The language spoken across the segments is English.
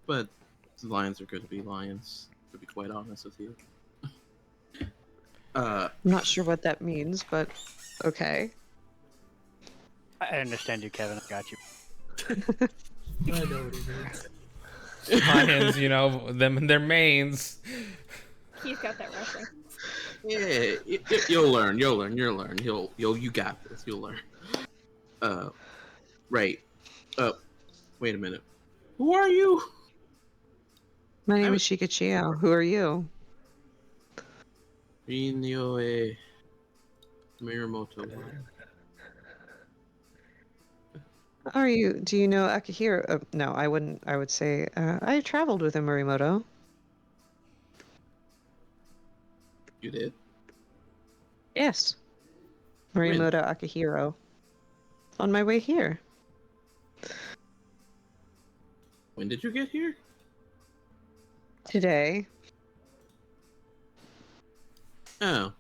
but lions are going to be lions. To be quite honest with you. I'm not sure what that means, but okay. I understand you, Kevin. I got you. I know what he means. Lions, you know, them and their manes. He's got that reference. Yeah, you'll learn. You'll learn. You'll learn. You got this. You'll learn. Right. Wait a minute. Who are you? My name is Shikachio. Who are you? Rinyoe Miramoto. Are you? Do you know Akihiro? No, I wouldn't. I would say I traveled with a Morimoto. You did? Yes, Morimoto Akihiro. On my way here. When did you get here? Today. Oh.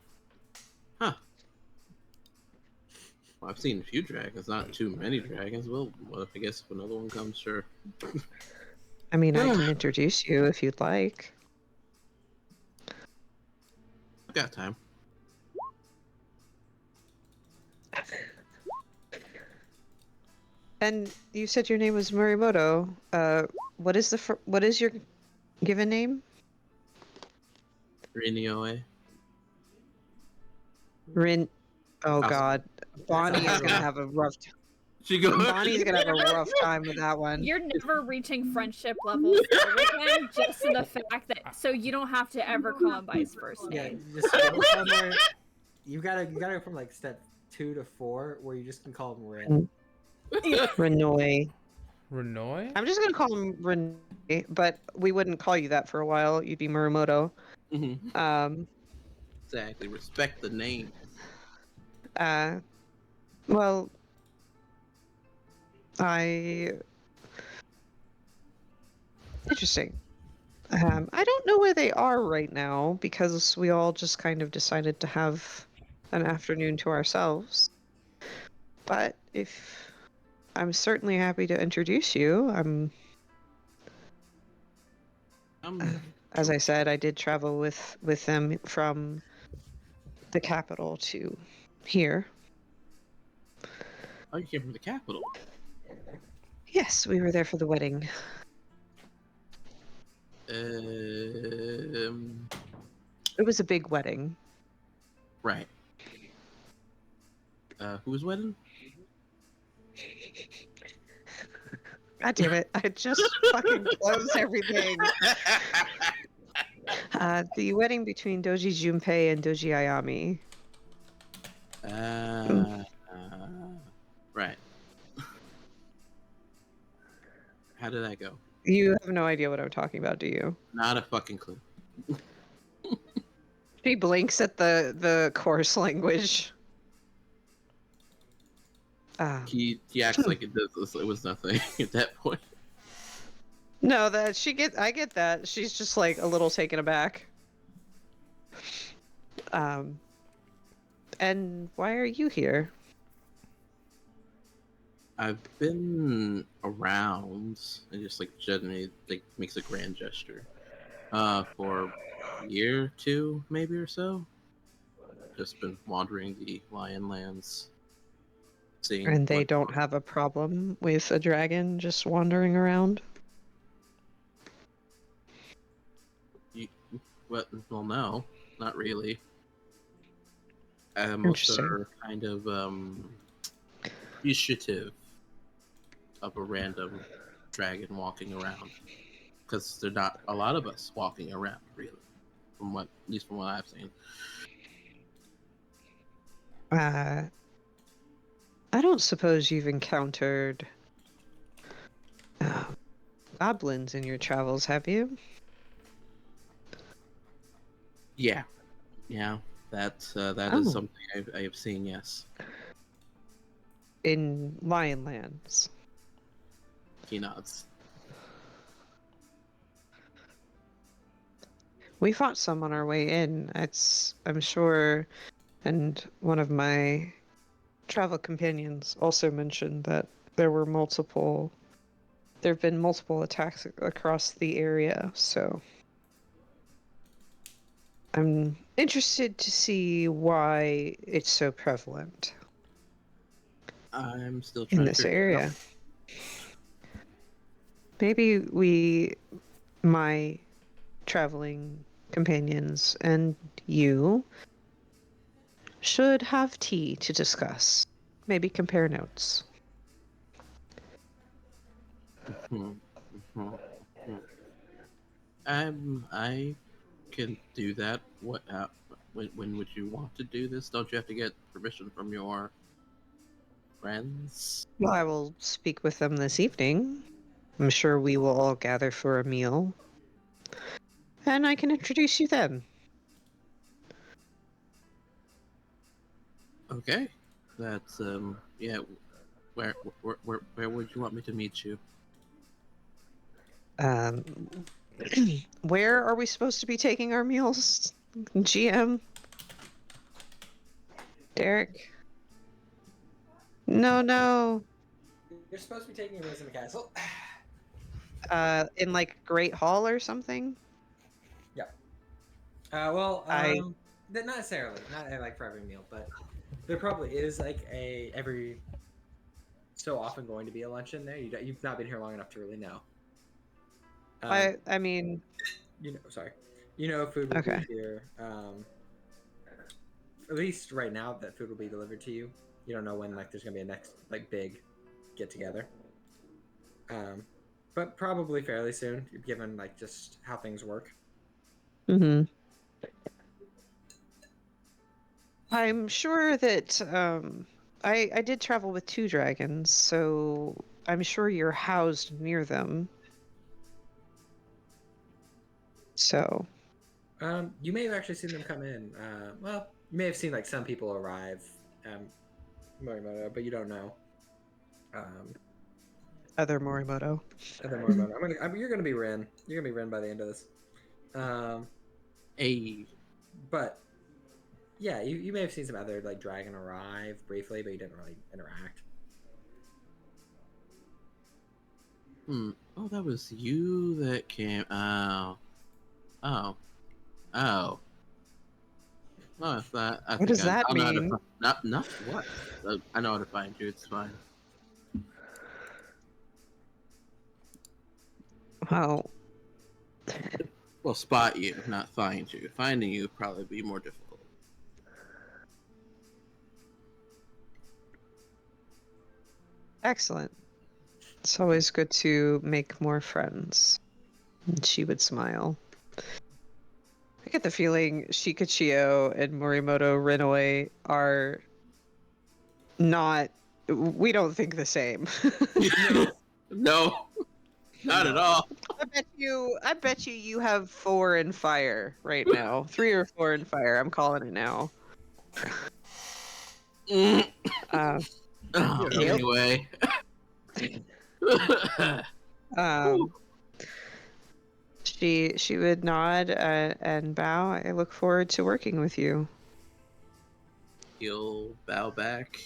Huh. Well, I've seen a few dragons, not too many dragons. Well, I guess if another one comes, sure. I mean, I can introduce you if you'd like. I've got time. And you said your name was Morimoto. What is your given name? Rinyoe. Rin. Oh Awesome. God, Bonnie is gonna have a rough. Bonnie's gonna have a rough time with that one. You're never reaching friendship levels with him, just in the fact that so you don't have to ever call him by his first Yeah, name. just somewhere. You gotta go from like step 2 to 4 where you just can call him Rin. Renoy. Renoy? I'm just gonna call him Renoy, but we wouldn't call you that for a while. You'd be Muramoto. Exactly. Respect the name. Well, interesting. I don't know where they are right now because we all just kind of decided to have an afternoon to ourselves. But if I'm certainly happy to introduce you. As I said, I did travel with them from the capital to here. Oh, you came from the capital. Yes, we were there for the wedding. It was a big wedding. Right. Whose wedding? God damn it! I just fucking closed everything. The wedding between Doji Junpei and Doji Ayami. Right. How did that go? You have no idea what I'm talking about, do you? Not a fucking clue. She blinks at the coarse language. He acts like it was nothing at that point. No, I get that. She's just like a little taken aback. And why are you here? I've been around and just like generally like makes a grand gesture. For a year or two, maybe or so. Just been wandering the Lion Lands. Seeing And they don't have a problem with a dragon just wandering around? Well, no, not really. Most are kind of appreciative of a random dragon walking around, because there's not a lot of us walking around, really, at least from what I've seen. I don't suppose you've encountered goblins in your travels, have you? Yeah, that is something I have seen. Yes, in Lion Lands. He nods. We fought some on our way in. I'm sure, and one of my travel companions also mentioned that there were multiple there have been multiple attacks across the area, so I'm interested to see why it's so prevalent I'm still in trying to this figure it out. area. Maybe we, my traveling companions, and you should have tea to discuss. Maybe compare notes. Hmm, hmm, hmm. I can do that. What? When would you want to do this? Don't you have to get permission from your friends? Well, I will speak with them this evening. I'm sure we will all gather for a meal. And I can introduce you then. Okay, that's yeah. Where would you want me to meet you? Um, where are we supposed to be taking our meals? GM? Derek? No. You're supposed to be taking your meals in the castle. In like Great Hall or something? Well, I- not necessarily, not like for every meal, but there probably is like every so often going to be a lunch in there. You've not been here long enough to really know. I mean, Sorry, food will Okay. be here. At least right now, that food will be delivered to you. You don't know when like there's gonna be a next like big get together. But probably fairly soon, given like just how things work. mhm. I'm sure that I did travel with 2 dragons, so I'm sure you're housed near them. So, You may have actually seen them come in. Well, you may have seen like some people arrive, Morimoto, but you don't know. other Morimoto. Other Morimoto. You're gonna be Rin. You're gonna be Rin by the end of this. Hey, But yeah, you may have seen some other like dragon arrive briefly, but you didn't really interact. Oh, that was you that came. Oh. Oh, no, I What think does that I know how to mean? not what. I know how to find you. It's fine. Well, Well, spot you, not find you. Finding you would probably be more difficult. excellent. It's always good to make more friends. And she would smile. I get the feeling Shikachio and Morimoto Rinnoe are not. We don't think the same. No, not at all. I bet you have 4 in fire right now. 3 or 4 in fire. I'm calling it now. Uh, Oh, Yep. anyway. she would nod and bow. I look forward to working with you. He'll bow back,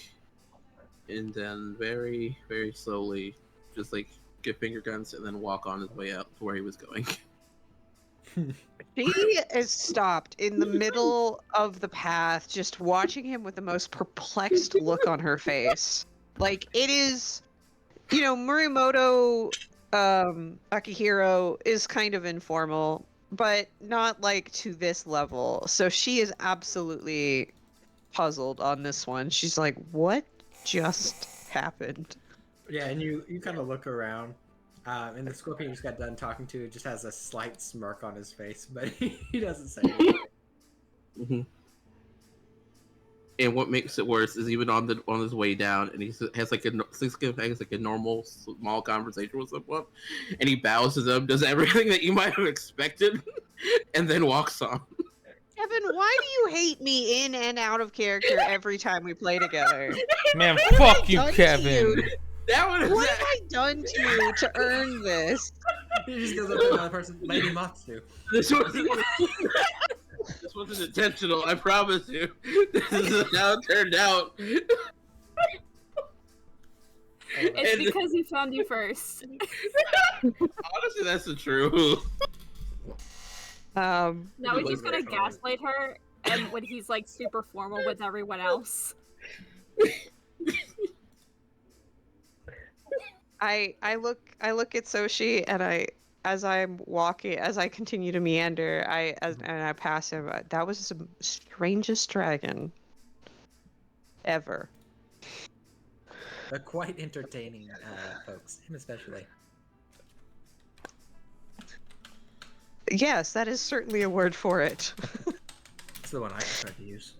and then very, very slowly, just like get finger guns, and then walk on his way out to where he was going. She is stopped in the middle of the path, just watching him with the most perplexed look on her face. Like, it is, Morimoto Akihiro is kind of informal, but not like to this level. So she is absolutely puzzled on this one. She's like, what just happened? Yeah, and you kind of look around, and the scorpion you just got done talking to just has a slight smirk on his face, but he doesn't say anything. Mm-hmm. And what makes it worse is even on his way down, and he has like a normal small conversation with someone, and he bows to them, does everything that you might have expected, and then walks on. Kevin, why do you hate me in and out of character every time we play together? Man, What have fuck I you, done to Kevin. you? That one is What have I done to you to earn this? He just goes up to another person, Lady Matsu. This wasn't intentional, I promise you. This is how it turned out. It's because he found you first. Honestly, that's the truth. Now he's Really just gonna very hard. gaslight her, and when he's like super formal with everyone else. I look at Soshi, and as I continue to meander, and I pass him. That was the strangest dragon ever. They're quite entertaining, folks. Him especially. Yes, that is certainly a word for it. It's the one I prefer to use.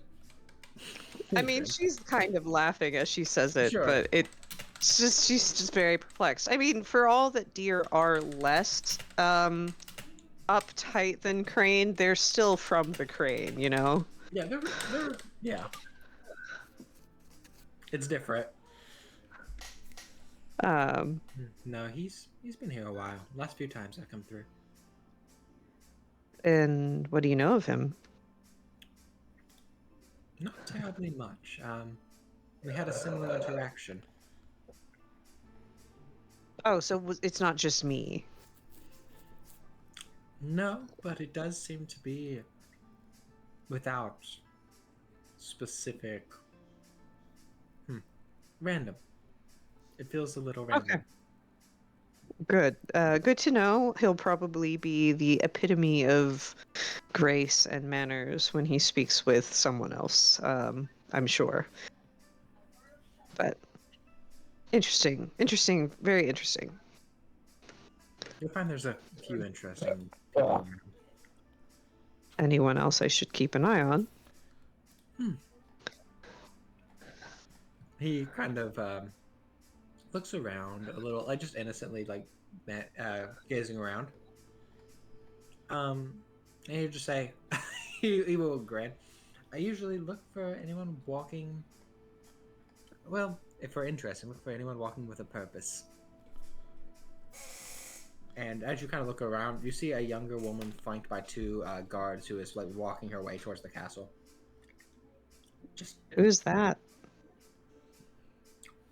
I mean, she's kind of laughing as she says it, Sure. but it's just she's just very perplexed. I mean, for all that deer are less uptight than crane, they're still from the crane, you know? Yeah, they're yeah. It's different. No, he's been here a while. Last few times I come through. And what do you know of him? Not terribly much. We had a similar interaction. Oh, so it's not just me. No, but it does seem to be without specific. Random. It feels a little random. Okay. Good. Good to know. He'll probably be the epitome of grace and manners when he speaks with someone else. I'm sure. But interesting, very interesting. You'll find there's a few interesting people around. Anyone else I should keep an eye on? He kind of looks around a little, like just innocently, like gazing around. And he'll just say, he will grin. I usually look for anyone walking. Well, if we're interested, look for anyone walking with a purpose. And as you kind of look around, you see a younger woman flanked by two guards who is like walking her way towards the castle. Just Who's that?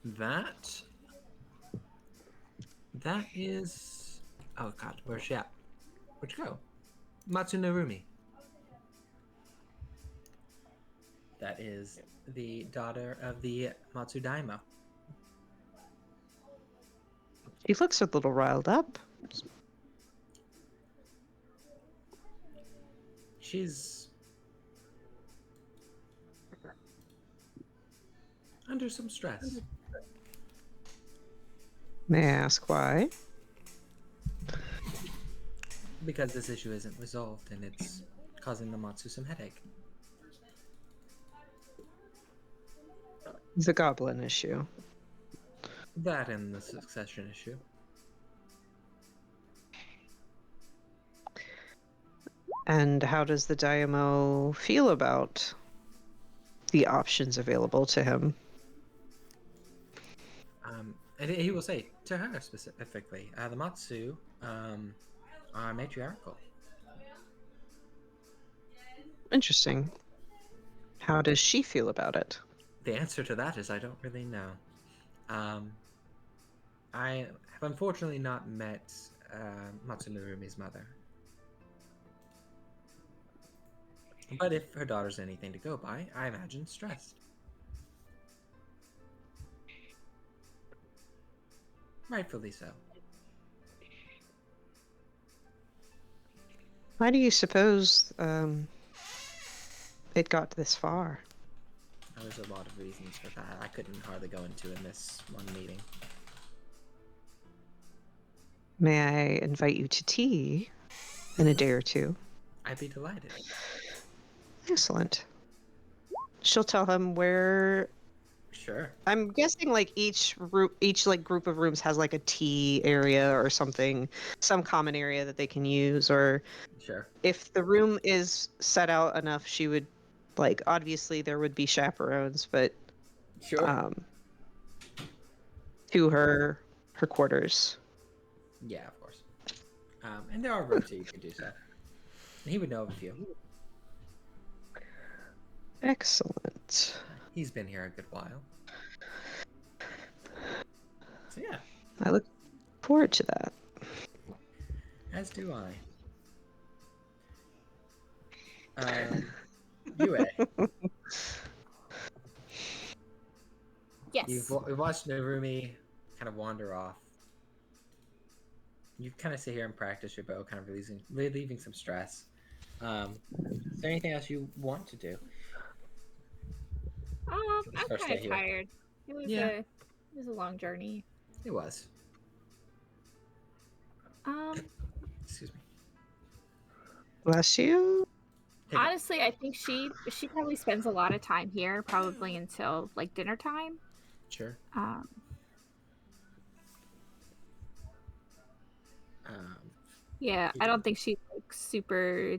That is. Oh God, where's she at? Where'd you go? Matsunarumi. That is the daughter of the Matsudaima. He looks a little riled up. She's under some stress. May I ask why? Because this issue isn't resolved and it's causing the Matsu some headache. The goblin issue. That and the succession issue. And how does the Daimyo feel about the options available to him? And he will say to her specifically, the Matsu are matriarchal. Interesting. How does she feel about it? The answer to that is I don't really know. I have unfortunately not met Matsunarumi's mother. But if her daughter's anything to go by, I imagine stressed. Rightfully so. Why do you suppose it got this far? There's a lot of reasons for that. I couldn't hardly go into in this one meeting. May I invite you to tea in a day or two? I'd be delighted. Excellent. She'll tell him where. Sure. I'm guessing like each like group of rooms has like a tea area or something, some common area that they can use. Or Sure. if the room is set out enough, she would like obviously there would be chaperones, but Sure. to her quarters. Yeah, of course. And there are rooms that you could do so. And he would know of a few. Excellent. He's been here a good while. So yeah, I look forward to that. as do I. Yue, Yes. we've watched Narumi kind of wander off. You kind of sit here and practice your bow, kind of relieving some stress. Is there anything else you want to do? I'm First kind day of here. tired. It was a long journey. It was. Excuse me. Bless you. Hiccup. Honestly, I think she probably spends a lot of time here, probably until like dinner time. Sure. Um, yeah, I don't think she's like super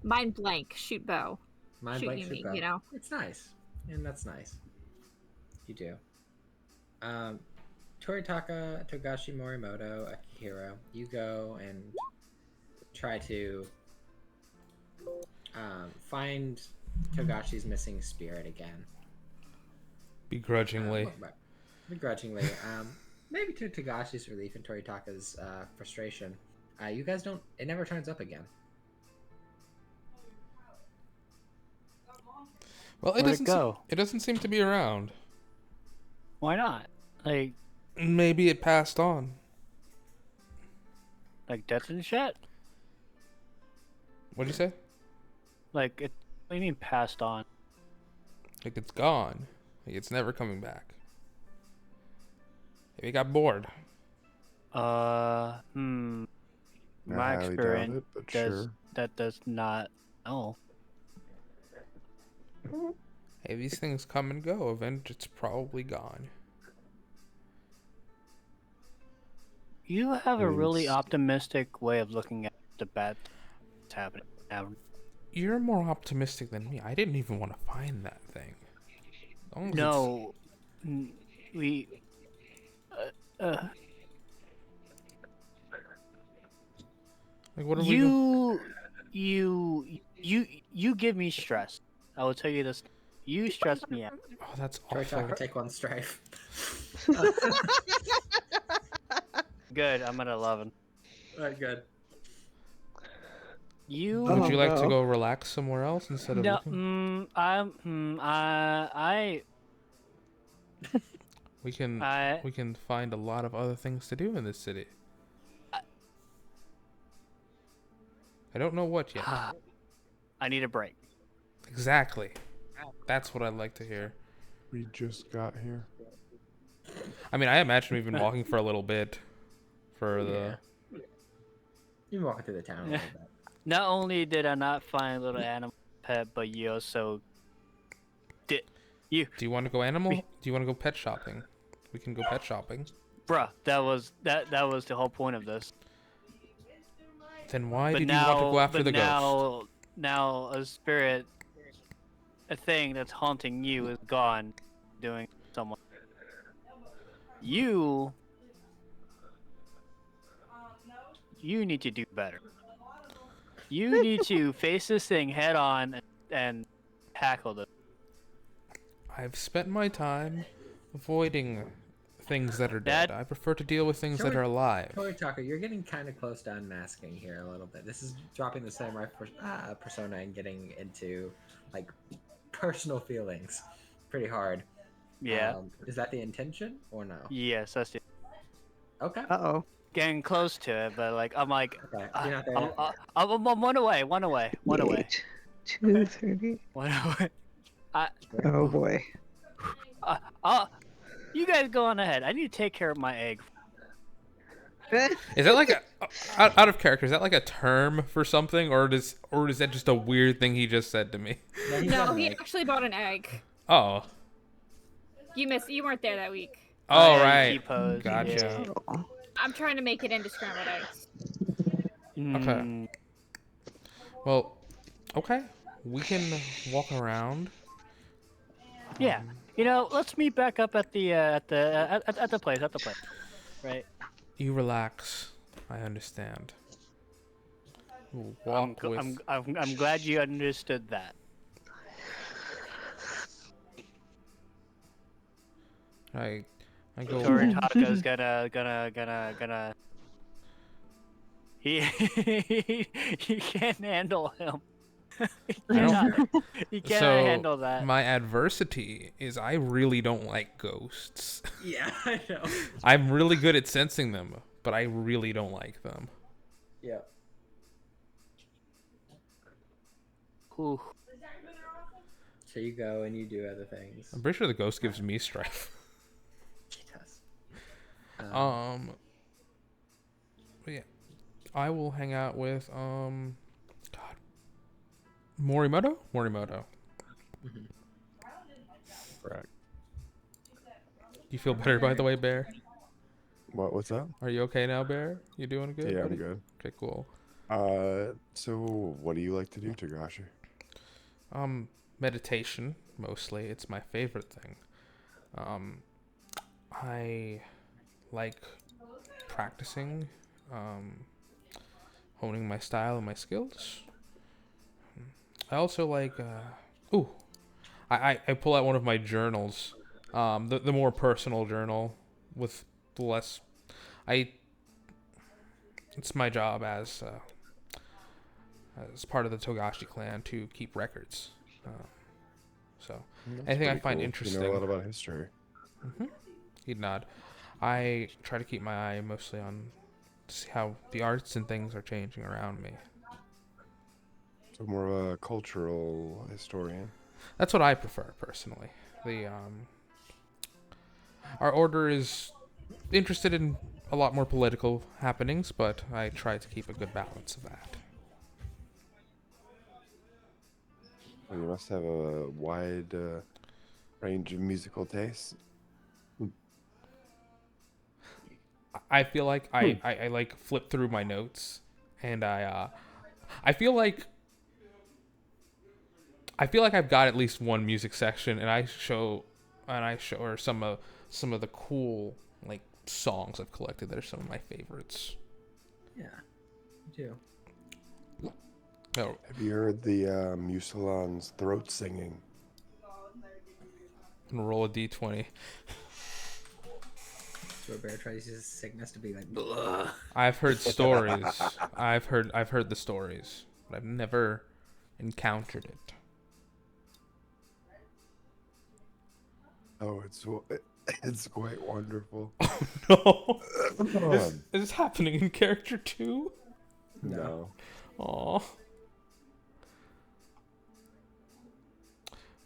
mind blank shoot bow. Mind Shoot blank you shoot mean, bow. you know? It's nice, and that's nice. You do. Toritaka, Togashi Morimoto, Akihiro, you go and try to find Togashi's missing spirit again. Begrudgingly. Begrudgingly. Maybe to Togashi's relief and Toritaka's frustration. You guys don't. It never turns up again. Well, Where'd it go? It doesn't seem to be around. Why not? Like Maybe it passed on. death and shit? What'd you say? Like it what do you mean passed on? Like it's gone. Like it's never coming back. Maybe it got bored. My I highly doubt experience it, but does sure. that does not know. Hey, these things come and go. Eventually, it's probably gone. You have a really Means- optimistic way of looking at the bad that's happening now. You're more optimistic than me. I didn't even want to find that thing. As long as No, we. Like, what are we doing? You give me stress. I will tell you this. You stress me out. Oh, that's awful. Toritaka, take one strife. Good. I'm at 11. Alright, good. You. Would you Oh, like to no. go relax somewhere else instead of No. looking? We can find a lot of other things to do in this city. I don't know what yet. I need a break. Exactly. That's what I'd like to hear. We just got here. I mean, I imagine we've been walking for a little bit. For the You've been walking through the town a little bit. Not only did I not find a little animal pet, but you also did. Do you want to go animal? Do you want to go pet shopping? We can go pet shopping. Bruh, that was the whole point of this. Then why But did now, you want to go after but the now, ghost? now a spirit, a thing that's haunting you is gone, doing someone. You need to do better. You need to face this thing head on and tackle this. I've spent my time avoiding things that are dead. I prefer to deal with things that are alive. Toritaka, you're getting kind of close to unmasking here a little bit. This is dropping the samurai persona and getting into like personal feelings pretty hard. Yeah. Is that the intention or no? Yes, that's it. Okay. Uh-oh. Getting close to it, but like I'm like, Okay. You're not there. I'm one away. 2:30. One away. Oh boy. You guys go on ahead. I need to take care of my egg. Is that like a out of character? Is that like a term for something, or is that just a weird thing he just said to me? Yeah, he's No, got an he egg. actually bought an egg. Oh. You weren't there that week. Oh Yeah, right. T-pose, Gotcha. yeah. I'm trying to make it into scrambled eggs. Mm, Well, okay. We can walk around. yeah. You know, let's meet back up at the place. Right. You relax. I understand. We'll walk with. I'm glad you understood that. I go. Toritaka's gonna. He he can't handle him. He I don't- cannot, he cannot So handle that. my adversity is I really don't like ghosts. Yeah, I know. I'm really good at sensing them, but I really don't like them. Yeah. Ooh. So you go and you do other things. I'm pretty sure the ghost gives me strife. He does. But yeah, I will hang out with God, Morimoto. Correct. You feel better, by the way, Bear? What's up? Are you okay now, Bear? You doing good? Yeah, buddy? I'm good. Okay, cool. So what do you like to do, Togashi? Meditation mostly. It's my favorite thing. I like practicing, honing my style and my skills. I also like, I pull out one of my journals, the more personal journal with less, it's my job as part of the Togashi clan to keep records. So That's anything I pretty find cool. interesting. You know a lot about history. He'd nod. I try to keep my eye mostly on to see how the arts and things are changing around me. So more of a cultural historian. That's what I prefer personally. Our order is interested in a lot more political happenings, but I try to keep a good balance of that. Well, you must have a wide range of musical tastes. I feel like I like flip through my notes, and I feel like I've got at least one music section, and I show her some of the cool like songs I've collected that are some of my favorites. Yeah, you do. No, Have you heard the Musalon's throat singing? I'm gonna roll a d20. So a bear tries his sickness to be like, blah. I've heard stories. I've heard the stories, but I've never encountered it. Oh, it's quite wonderful. No, is this happening in character too? No. Aw.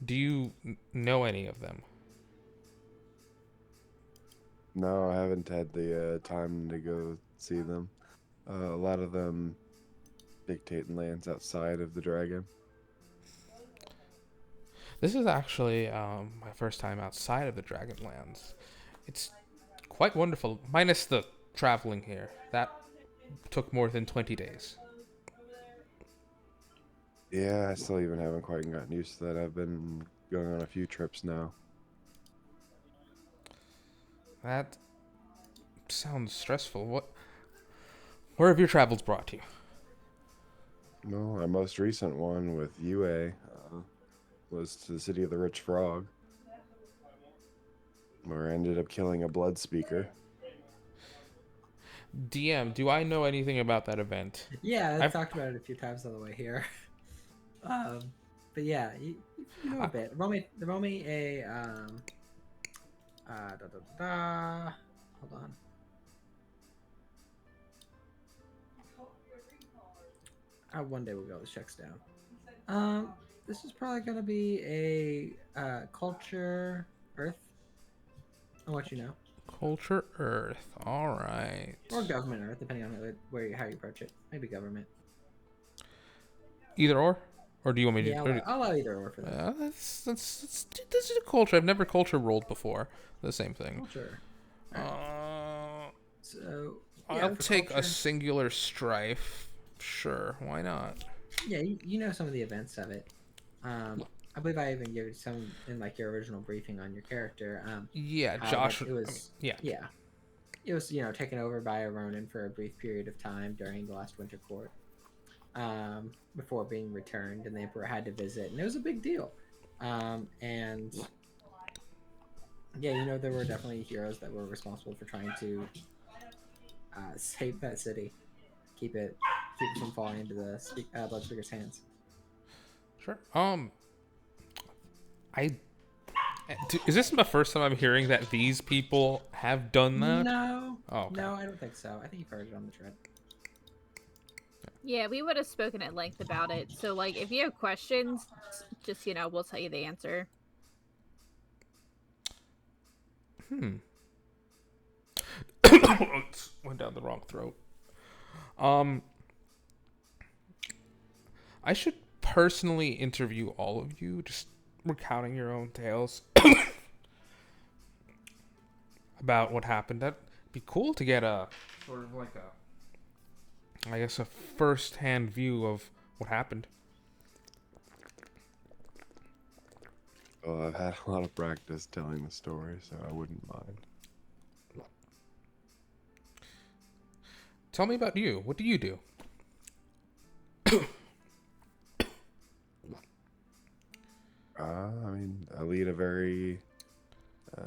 Do you know any of them? No, I haven't had the time to go see them. A lot of them dictate in lands outside of the dragon. This is actually my first time outside of the Dragonlands. It's quite wonderful, minus the traveling here. That took more than 20 days. Yeah, I still even haven't quite gotten used to that. I've been going on a few trips now. That sounds stressful. Where have your travels brought you? No, our most recent one with UA was to the city of the Rich Frog, where I ended up killing a blood speaker. DM, do I know anything about that event? Yeah, I've I've- talked about it a few times on the way here. But yeah, you know a bit. Roll me a hold on. One day we'll get all the checks down. This is probably gonna be a culture Earth. I'll let you know. Culture Earth. All right. Or government Earth, depending on how you approach it. Maybe government. Either or do you want me to? Yeah, I'll allow either or for that. This is a culture. I've never culture rolled before. The same thing. Culture. So I'll for take a culture- singular strife. Sure, why not? Yeah, you know some of the events of it. I believe I even gave you some in like your original briefing on your character. Yeah, how Josh. that it was yeah. It was taken over by a Ronin for a brief period of time during the last Winter Court, before being returned, and the Emperor had to visit, and it was a big deal. And Yeah, you know there were definitely heroes that were responsible for trying to save that city, keep it from falling into the blood speaker's hands. Sure. I is this the first time I'm hearing that these people have done that? No, Oh, okay. no, I don't think so. I think you've heard it on the thread. Yeah, we would have spoken at length about it. So, like, if you have questions, just, we'll tell you the answer. Went down the wrong throat. I should personally interview all of you, just recounting your own tales about what happened. That'd be cool to get a sort of like a first-hand view of what happened. Well, I've had a lot of practice telling the story, so I wouldn't mind. Tell me about you. What do you do? I mean, I lead a very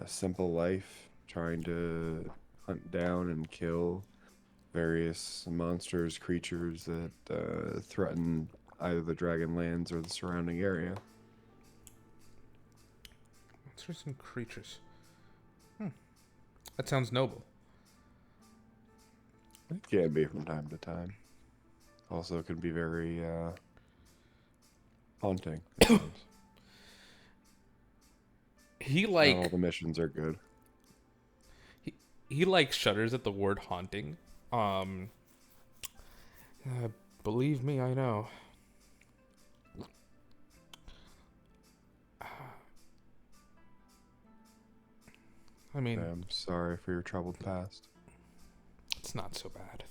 simple life, trying to hunt down and kill various monsters, creatures that threaten either the Dragonlands or the surrounding area. Monsters and creatures. That sounds noble. It can be from time to time. Also, it can be very haunting. at times. He Not all the missions are good. he like shudders at the word haunting. Believe me, I know. I mean, I'm sorry for your troubled past. it's not so bad.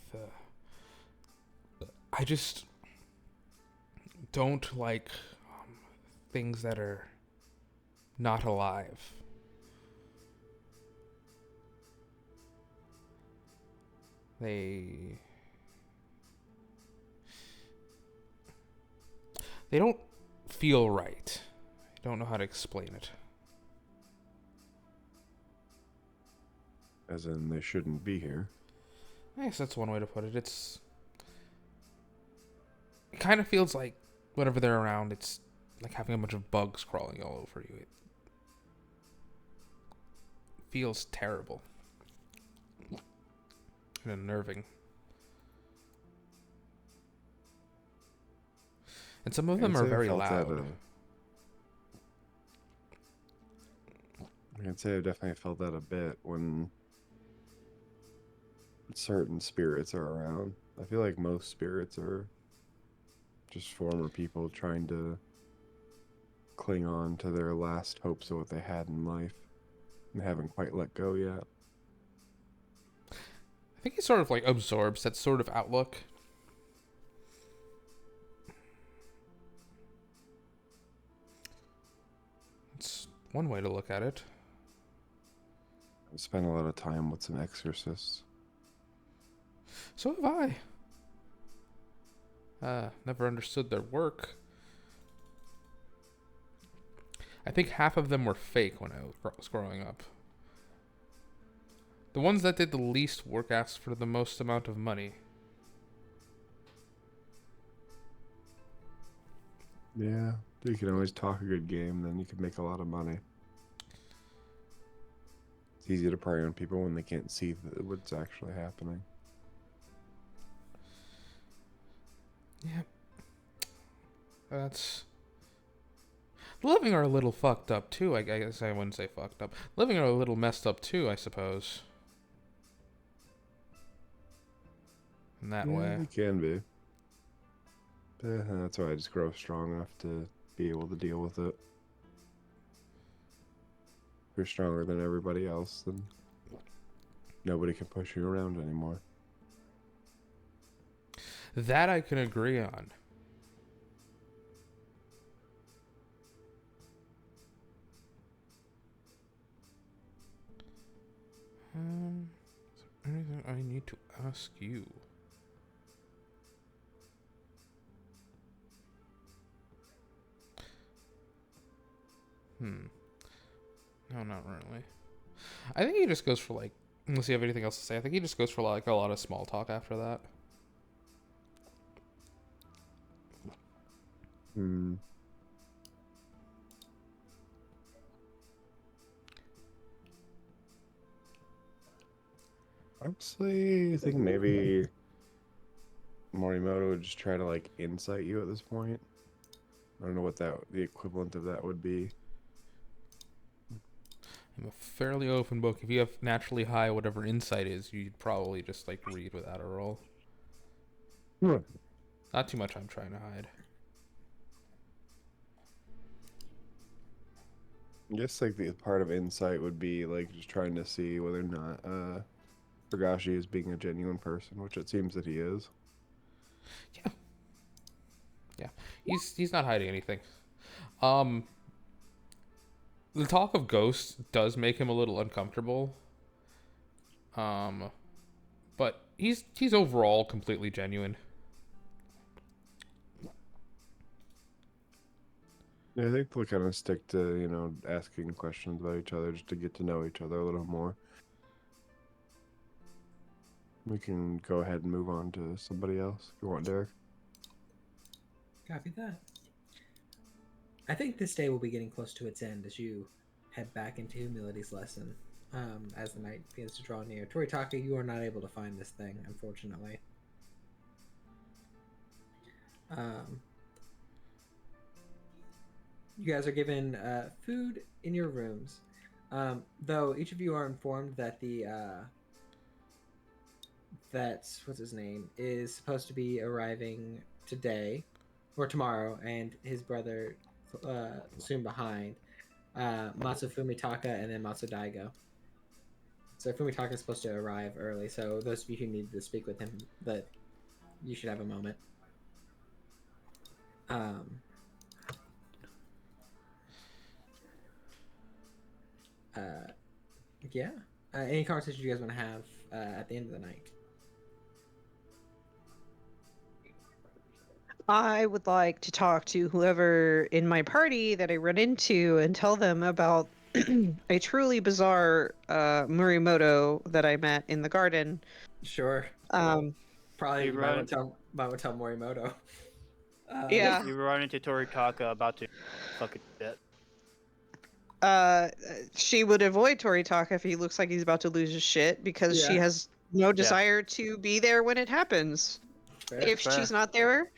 I just don't like things that are not alive. They don't feel right. I don't know how to explain it. As in, they shouldn't be here. I guess that's one way to put it. It kind of feels like whenever they're around, it's like having a bunch of bugs crawling all over you. It feels terrible and unnerving. And some of them are very loud. I can say I've definitely felt that a bit when certain spirits are around. I feel like most spirits are just former people trying to cling on to their last hopes of what they had in life and haven't quite let go yet. I think he sort of like absorbs that sort of outlook. It's one way to look at it. I've spent a lot of time with some exorcists. So have I. Never understood their work. I think half of them were fake when I was growing up. The ones that did the least work asked for the most amount of money. Yeah, you can always talk a good game, then you can make a lot of money. It's easy to prey on people when they can't see what's actually happening. Yeah. That's... Living are a little fucked up, too. I guess I wouldn't say fucked up. Living are a little messed up, too, I suppose. In that way. It can be. That's why I just grow strong enough to be able to deal with it. If you're stronger than everybody else, then nobody can push you around anymore. That I can agree on. Is there anything I need to ask you? No, not really. I think he just goes for like, unless you have anything else to say, I think he just goes for like a lot of small talk after that. Hmm. Honestly, I think maybe Morimoto would just try to like insight you at this point. I don't know what the equivalent of that would be. I'm a fairly open book. If you have naturally high whatever insight is, you'd probably just like read without a roll. Not too much I'm trying to hide. I guess like the part of insight would be like just trying to see whether or not Fugashi is being a genuine person, which it seems that he is. Yeah, he's not hiding anything. The talk of ghosts does make him a little uncomfortable. But he's overall completely genuine. Yeah, I think they'll kind of stick to, you know, asking questions about each other just to get to know each other a little more. We can go ahead and move on to somebody else if you want, Derek. Copy that. I think this day will be getting close to its end as you head back into Humility's lesson. As the night begins to draw near. Toritaka, you are not able to find this thing, unfortunately. You guys are given food in your rooms. Though each of you are informed that that's what's his name is supposed to be arriving today or tomorrow, and his brother soon behind, Matsu Fumitaka and then Matsu Daigo. So Fumitaka is supposed to arrive early, so those of you who need to speak with him, that you should have a moment. Yeah. Any conversation you guys want to have at the end of the night? I would like to talk to whoever in my party that I run into and tell them about a truly bizarre Murimoto that I met in the garden. Sure. Probably You might want to tell Morimoto. Yeah. You run into Toritaka about to fucking bit. She would avoid Toritaka if he looks like he's about to lose his shit because she Yeah. has no desire to be there when it happens. If she's not there,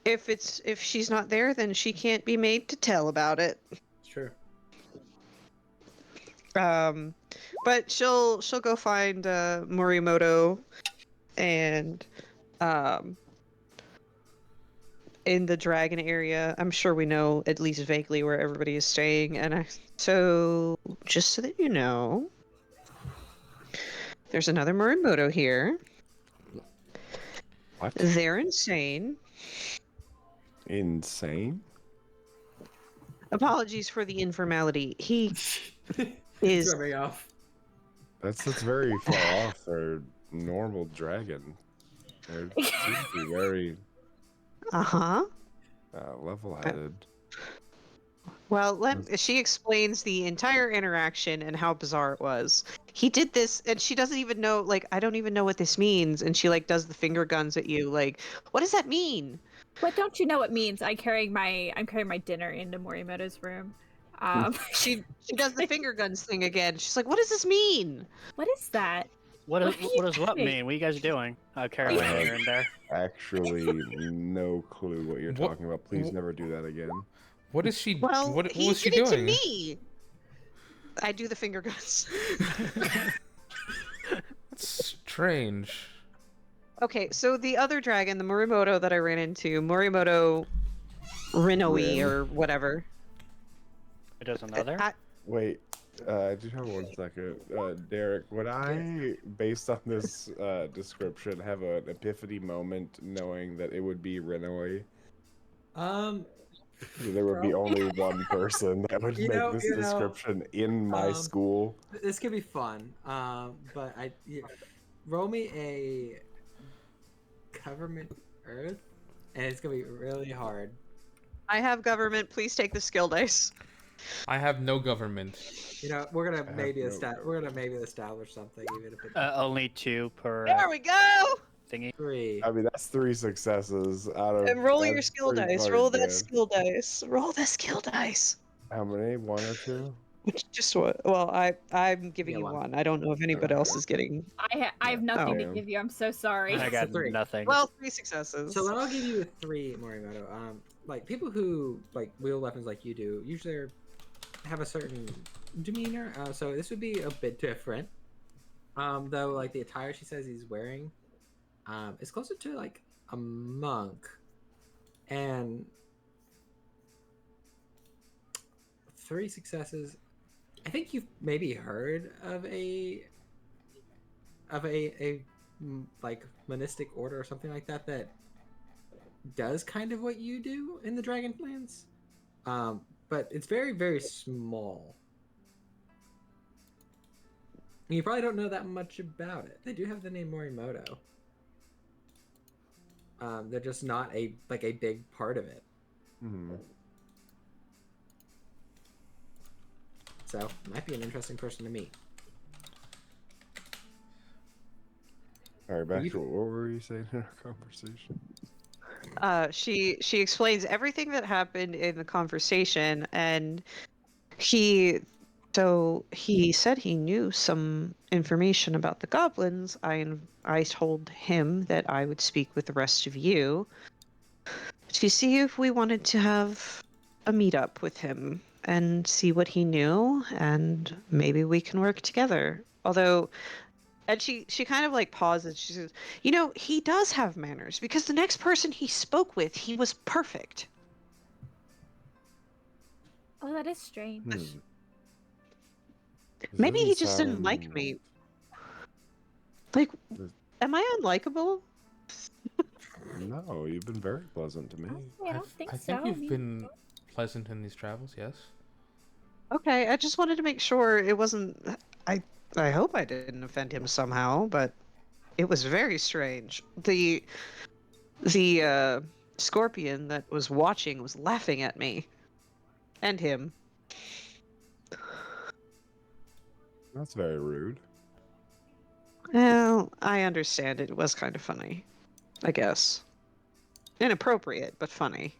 if she's not there, then she can't be made to tell about it. Sure. But she'll go find Morimoto and in the dragon area. I'm sure we know at least vaguely where everybody is staying, and so just so that you know, there's another Morimoto here. What? They're insane. Insane? Apologies for the informality. He is. Rubbing off. That's very far off for normal dragon. They seem to be very Uh-huh. level-headed. Well, she explains the entire interaction and how bizarre it was. He did this, and she doesn't even know, like, I don't even know what this means, and she, like, does the finger guns at you, like, what does that mean? What don't you know it means? I'm carrying my dinner into Morimoto's room. She does the finger guns thing again. She's like, what does this mean? What is that? What What does what mean? What are you guys doing? Carrying my dinner in there. Actually, no clue what you're What- talking about. Please never do that again. What is she? Well, what he was she did it doing? to me. I do the finger guns. That's strange. Okay, so the other dragon, the Morimoto that I ran into, Morimoto Rinoi or whatever. There's another. Wait, I just have 1 second. Derek, would I, based on this description, have an epiphany moment knowing that it would be Rinoi? There would be only one person that would You make know- this you know, description in my school. This could be fun. But roll me a government Earth, and it's gonna be really hard. I have government. Please take the skill dice. I have no government. You know, we're gonna I have maybe no establish something, even if it's Only 2 per There we go. thingy. 3. I mean, that's 3 successes out of. And roll your that's skill pretty dice. fucking Roll that good. skill dice. Roll that skill dice. How many? 1 or 2? Just what? Well, I'm giving Yeah, you one. one. I don't know if anybody else is getting. I have nothing to damn. give you. I'm so sorry. I got 3. nothing. Well, 3 successes. So then I'll give you 3, Morimoto. Like people who like wield weapons like you do usually have a certain demeanor. So this would be a bit different. Though like the attire she says he's wearing, is closer to like a monk, and 3 successes. I think you've maybe heard of a like monastic order or something like that that does kind of what you do in the Dragonlands, but it's very, very small. You probably don't know that much about it. They do have the name Morimoto. They're just not a big part of it. Hmm. So might be an interesting person to meet. All right, back You- to what were you saying in our conversation? She explains everything that happened in the conversation, and he said he knew some information about the goblins. I told him that I would speak with the rest of you to see if we wanted to have a meetup with him and see what he knew, and maybe we can work together. Although, and she kind of like pauses. She says, "You know, he does have manners because the next person he spoke with, he was perfect." Oh, that is strange. Hmm. This Maybe he doesn't just didn't like sound- me. Like, This- am I unlikable? No, you've been very pleasant to me. I don't think I so. think you've mean, been pleasant in these travels, yes. Okay, I just wanted to make sure it wasn't. I hope I didn't offend him somehow, but it was very strange. The scorpion that was watching was laughing at me and him. That's very rude. Well, I understand it. It was kind of funny, I guess. Inappropriate, but funny.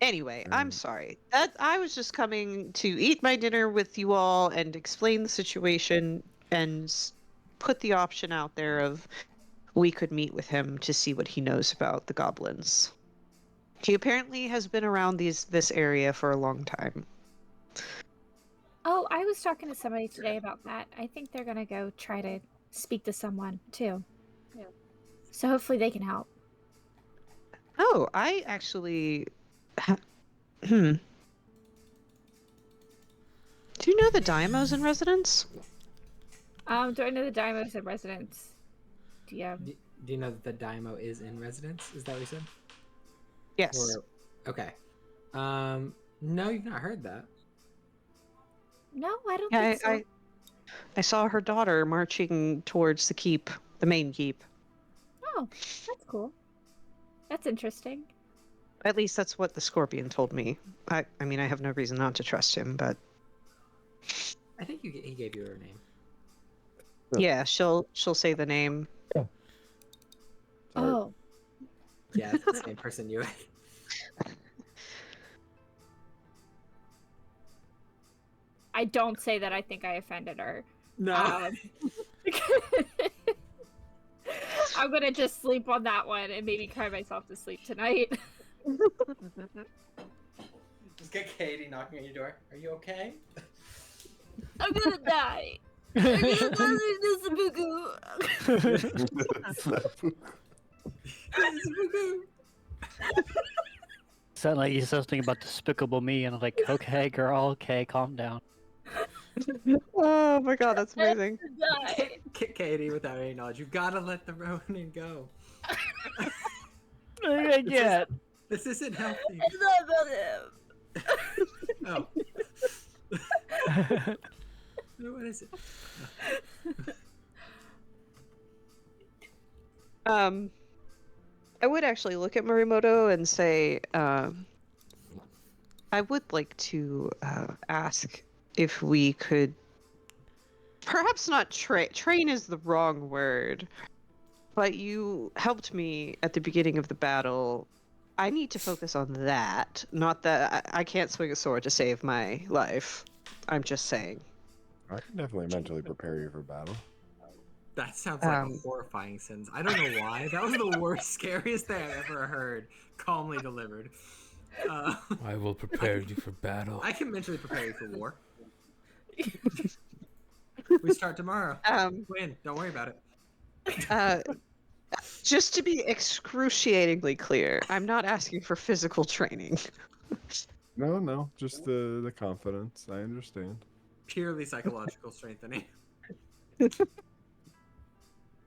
Anyway, I'm sorry. That I was just coming to eat my dinner with you all and explain the situation and put the option out there of we could meet with him to see what he knows about the goblins. He apparently has been around this area for a long time. Oh, I was talking to somebody today about that. I think they're gonna go try to speak to someone too. Yeah. So hopefully they can help. Oh, I actually. Do you know the Daimos in residence? Do I know the Daimos in residence? Do you have... Do you know that the Daimo is in residence? Is that what you said? Yes. Or, okay. No, you've not heard that. No, I don't Yeah, think so. I saw her daughter marching towards the keep, the main keep. Oh, that's cool. That's interesting. At least that's what the scorpion told me. I mean, I have no reason not to trust him, but I think he gave you her name. yeah, she'll say the name. Sorry. Oh, Yeah, it's the same person you. I don't say that I think I offended her. No. I'm gonna just sleep on that one and maybe cry myself to sleep tonight. Just get Katie knocking on your door. Are you okay? I'm gonna die. I'm gonna die in Sound like you said something about Despicable Me, and I'm like, okay, girl, okay, calm down. Oh my god, that's amazing. die. Kick Katie without any knowledge. You gotta let the Ronin go. Yeah. This isn't healthy. It's not about him. Oh. What is it? I would actually look at Morimoto and say, I would like to ask if we could perhaps not train is the wrong word, but you helped me at the beginning of the battle. I need to focus on that, not that I can't swing a sword to save my life. I'm just saying. I can definitely mentally prepare you for battle. That sounds like a Um, horrifying sentence. I don't know why. That was the worst, scariest thing I've ever heard. Calmly delivered. I will prepare you for battle. I can mentally prepare you for war. We start tomorrow. Win. Don't worry about it. Just to be excruciatingly clear, I'm not asking for physical training. No, just the confidence. I understand. Purely psychological strengthening.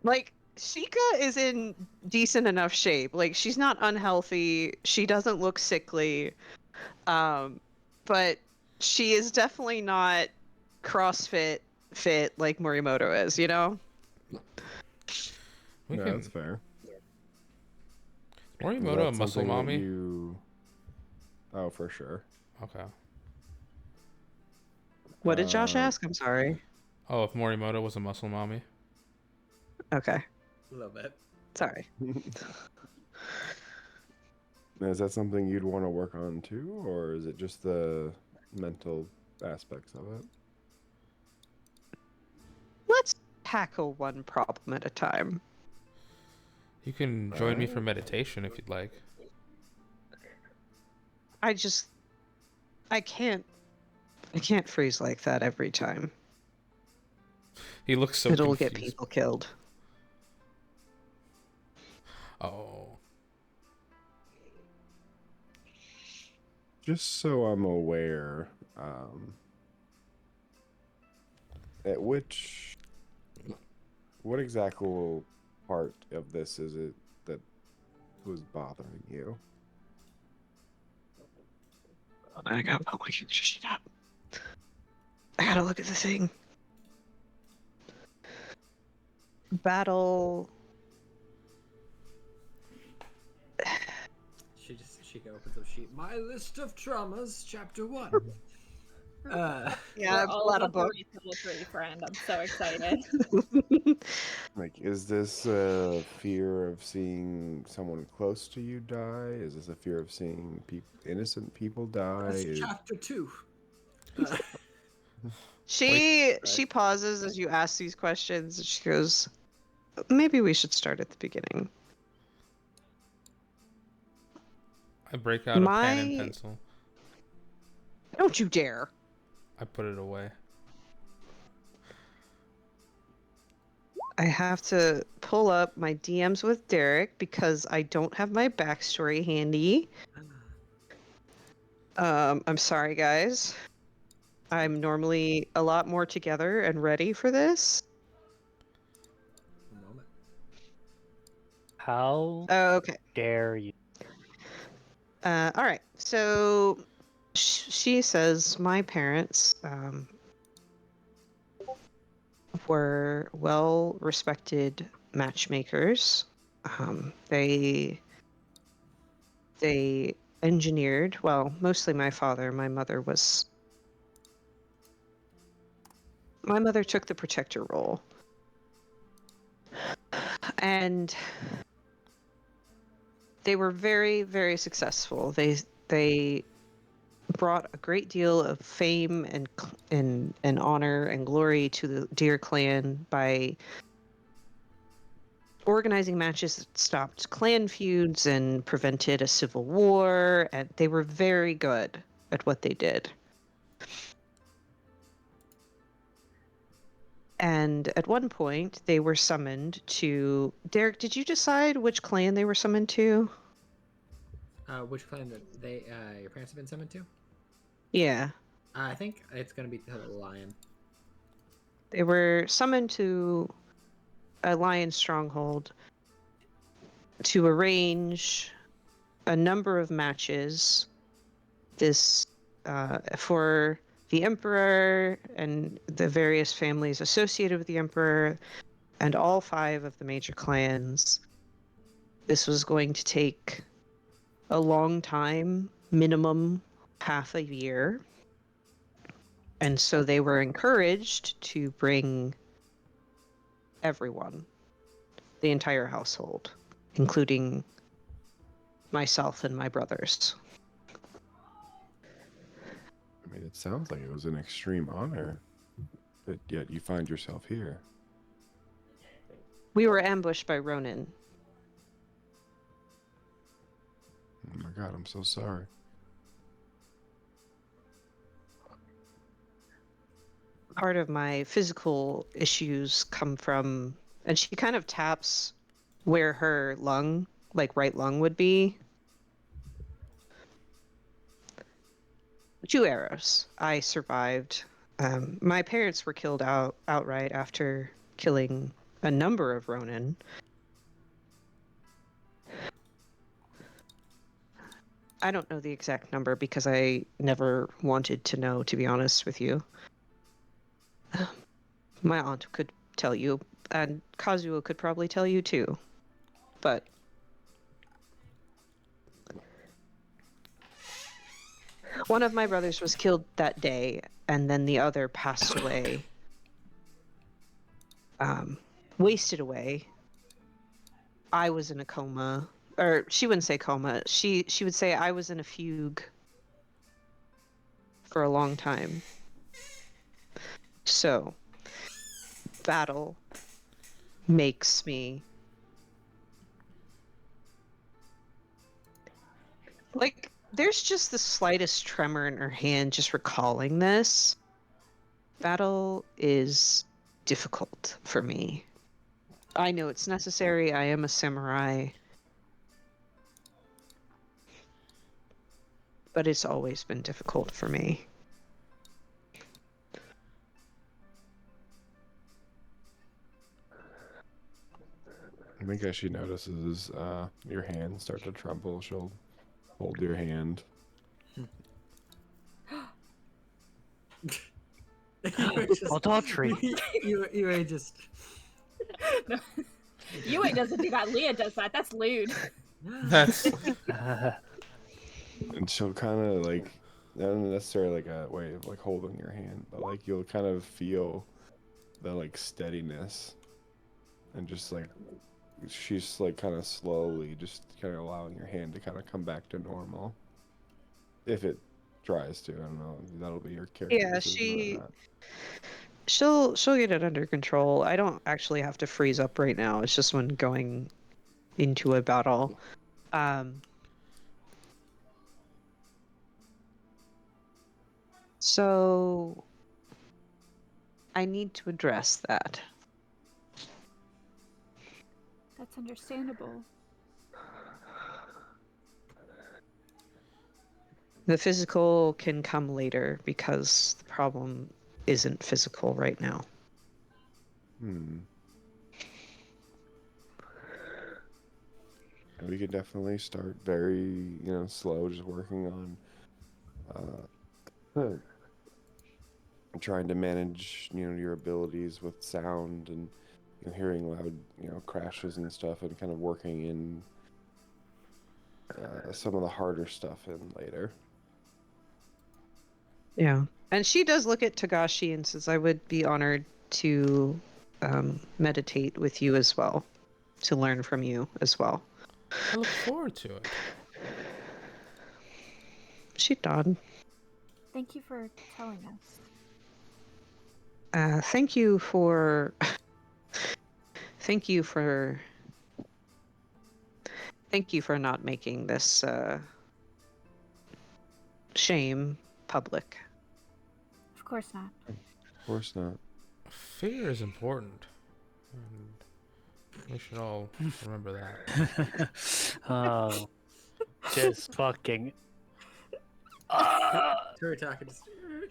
Like, Sheikah is in decent enough shape. Like, she's not unhealthy. She doesn't look sickly. But she is definitely not CrossFit fit like Morimoto is, you know? We Yeah, can. that's fair. Morimoto a Is that muscle something that mommy? You... Oh, for sure. Okay. What did Josh Uh, ask? I'm sorry. Oh, if Morimoto was a muscle mommy? Okay. A little bit. Sorry. Is that something you'd want to work on too, or is it just the mental aspects of it? Let's tackle one problem at a time. You can join me Alright. for meditation if you'd like. I can't freeze like that every time. He looks so It'll get confused. people killed. Oh. Just so I'm aware, what exact part of this is it that was bothering you? I gotta put my shit up. I gotta look at the thing. Battle. She opens up sheet. My list of traumas, chapter 1. Yeah, We're I've all got a about to book. read level 3, friend. I'm so excited. Like, is this a fear of seeing someone close to you die? Is this a fear of seeing innocent people die? That's chapter 2. She pauses as you ask these questions, and she goes, "Maybe we should start at the beginning." I break out a pen and My- pencil. Don't you dare! I put it away. I have to pull up my DMs with Derek because I don't have my backstory handy. I'm sorry, guys. I'm normally a lot more together and ready for this. A moment. How Okay. dare you? All right. So she says my parents were well-respected matchmakers. They engineered, well, mostly my father. My mother took the protector role. And they were very, very successful. They brought a great deal of fame and honor and glory to the Deer clan by organizing matches that stopped clan feuds and prevented a civil war, and they were very good at what they did. And at one point, they were summoned to... Derek, did you decide which clan they were summoned to? Which clan that your parents have been summoned to? Yeah. I think it's gonna be the Lion. They were summoned to a lion stronghold to arrange a number of matches for the Emperor and the various families associated with the Emperor and all 5 of the major clans. this was going to take a long time, minimum half a year. And so they were encouraged to bring everyone, the entire household, including myself and my brothers. I mean, it sounds like it was an extreme honor, but yet you find yourself here. We were ambushed by Ronin. Oh my god, I'm so sorry. Part of my physical issues come from, and she kind of taps where her lung, like right lung, would be. 2 arrows. I survived. My parents were killed outright after killing a number of Ronin. I don't know the exact number because I never wanted to know, to be honest with you. My aunt could tell you, and Kazuo could probably tell you too. But one of my brothers was killed that day, and then the other passed away. Wasted away. I was in a coma. Or she wouldn't say coma. She would say I was in a fugue for a long time. So, battle makes me like, there's just the slightest tremor in her hand just recalling this. Battle is difficult for me. I know it's necessary. I am a samurai. But it's always been difficult for me. I think as she notices your hand start to tremble, she'll hold your hand. Adultery. You just. Yue doesn't do that. Leah does that. That's lewd. That's And she'll kind of like, not necessarily like a way of like holding your hand, but like you'll kind of feel the like steadiness, and just like she's like kind of slowly just kind of allowing your hand to kind of come back to normal. If it tries to, I don't know. That'll be your character. Yeah, decision whether or not. she'll get it under control. I don't actually have to freeze up right now. It's just when going into a battle. So I need to address that. That's understandable. The physical can come later because the problem isn't physical right now. And we could definitely start very, slow, just working on trying to manage, your abilities with sound and hearing loud, crashes and stuff, and kind of working in some of the harder stuff in later. Yeah. And she does look at Togashi and says, I would be honored to meditate with you as well, to learn from you as well. I look forward to it. She nodded. Thank you for telling us. Thank you for... Thank you for not making this shame public. Of course not. Of course not. Fear is important. And we should all remember that. Oh, just fucking. Kuretaka